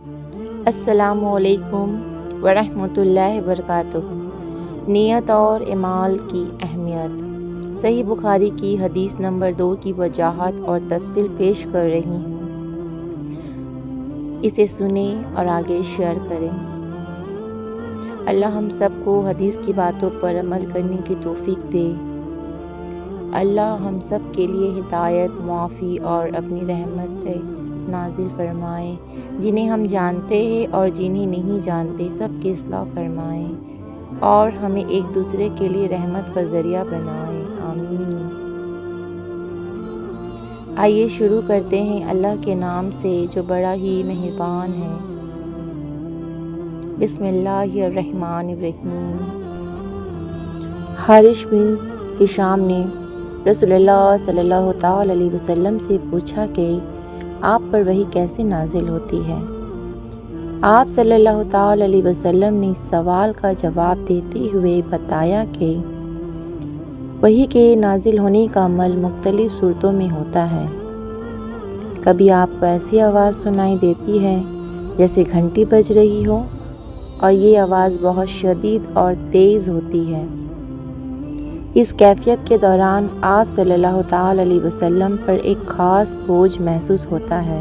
السلام علیکم ورحمۃ اللہ وبرکاتہ۔ نیت اور اعمال کی اہمیت۔ صحیح بخاری کی حدیث نمبر 2 کی وضاحت اور تفصیل پیش کر رہی ہوں، اسے سنیں اور آگے شیئر کریں۔ اللہ ہم سب کو حدیث کی باتوں پر عمل کرنے کی توفیق دے۔ اللہ ہم سب کے لیے ہدایت، معافی اور اپنی رحمت نازل فرمائے، جنہیں ہم جانتے ہیں اور جنہیں نہیں جانتے سب کی اصلاح فرمائے، اور ہمیں ایک دوسرے کے لیے رحمت کا ذریعہ بنائے، آمین۔ آئیے شروع کرتے ہیں اللہ کے نام سے جو بڑا ہی مہربان ہے۔ بسم اللہ الرحمن الرحیم۔ حارث بن ہشام نے رسول اللہ صلی اللہ تعالی علیہ وسلم سے پوچھا کہ آپ پر وحی کیسے نازل ہوتی ہے؟ آپ صلی اللہ تعالی علیہ وسلم نے اس سوال کا جواب دیتے ہوئے بتایا کہ وحی کے نازل ہونے کا عمل مختلف صورتوں میں ہوتا ہے۔ کبھی آپ کو ایسی آواز سنائی دیتی ہے جیسے گھنٹی بج رہی ہو، اور یہ آواز بہت شدید اور تیز ہوتی ہے۔ اس کیفیت کے دوران آپ صلی اللہ تعالی علیہ وسلم پر ایک خاص بوجھ محسوس ہوتا ہے،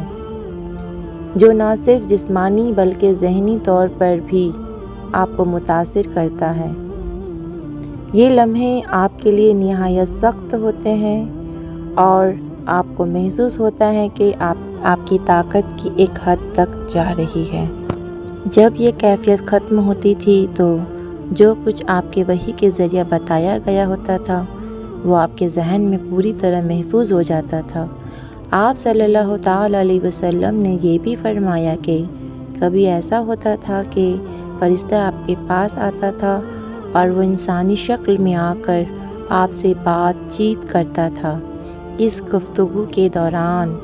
جو نہ صرف جسمانی بلکہ ذہنی طور پر بھی آپ کو متاثر کرتا ہے۔ یہ لمحے آپ کے لیے نہایت سخت ہوتے ہیں، اور آپ کو محسوس ہوتا ہے کہ آپ کی طاقت کی ایک حد تک جا رہی ہے۔ جب یہ کیفیت ختم ہوتی تھی تو جو کچھ آپ کے وحی کے ذریعہ بتایا گیا ہوتا تھا وہ آپ کے ذہن میں پوری طرح محفوظ ہو جاتا تھا۔ آپ صلی اللہ تعالی علیہ وسلم نے یہ بھی فرمایا کہ کبھی ایسا ہوتا تھا کہ فرشتہ آپ کے پاس آتا تھا اور وہ انسانی شکل میں آ کر آپ سے بات چیت کرتا تھا۔ اس گفتگو کے دوران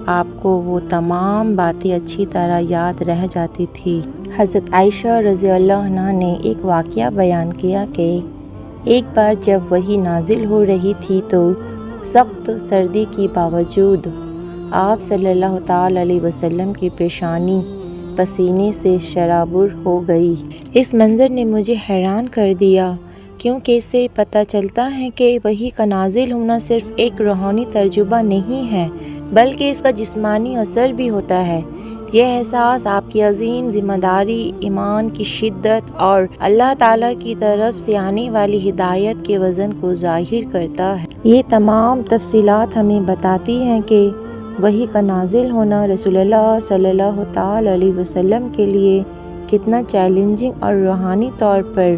آپ کو وہ تمام باتیں اچھی طرح یاد رہ جاتی تھی۔ حضرت عائشہ رضی اللہ عنہا نے ایک واقعہ بیان کیا کہ ایک بار جب وحی نازل ہو رہی تھی تو سخت سردی کے باوجود آپ صلی اللہ تعالی علیہ وسلم کی پیشانی پسینے سے شرابور ہو گئی۔ اس منظر نے مجھے حیران کر دیا، کیونکہ اس سے پتہ چلتا ہے کہ وحی کا نازل ہونا صرف ایک روحانی تجربہ نہیں ہے بلکہ اس کا جسمانی اثر بھی ہوتا ہے۔ یہ احساس آپ کی عظیم ذمہ داری، ایمان کی شدت اور اللہ تعالیٰ کی طرف سے آنے والی ہدایت کے وزن کو ظاہر کرتا ہے۔ یہ تمام تفصیلات ہمیں بتاتی ہیں کہ وحی کا نازل ہونا رسول اللہ صلی اللہ تعالی علیہ وسلم کے لیے کتنا چیلنجنگ اور روحانی طور پر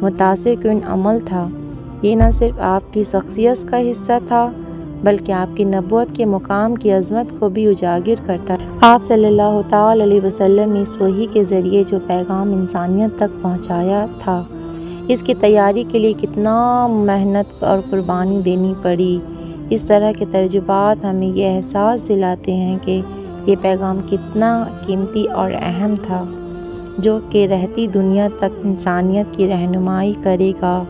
متاثر کن عمل تھا۔ یہ نہ صرف آپ کی شخصیت کا حصہ تھا بلکہ آپ کی نبوت کے مقام کی عظمت کو بھی اجاگر کرتا ہے۔ آپ صلی اللہ تعالی علیہ وسلم نے اس وحی کے ذریعے جو پیغام انسانیت تک پہنچایا تھا، اس کی تیاری کے لیے کتنا محنت اور قربانی دینی پڑی۔ اس طرح کے تجربات ہمیں یہ احساس دلاتے ہیں کہ یہ پیغام کتنا قیمتی اور اہم تھا، جو کہ رہتی دنیا تک انسانیت کی رہنمائی کرے گا۔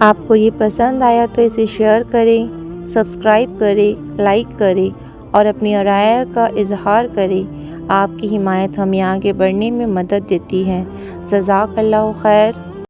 آپ کو یہ پسند آیا تو اسے شیئر کریں، سبسکرائب کریں، لائک کریں اور اپنی رائے کا اظہار کریں۔ آپ کی حمایت ہمیں آگے بڑھنے میں مدد دیتی ہے۔ جزاک اللہ خیر۔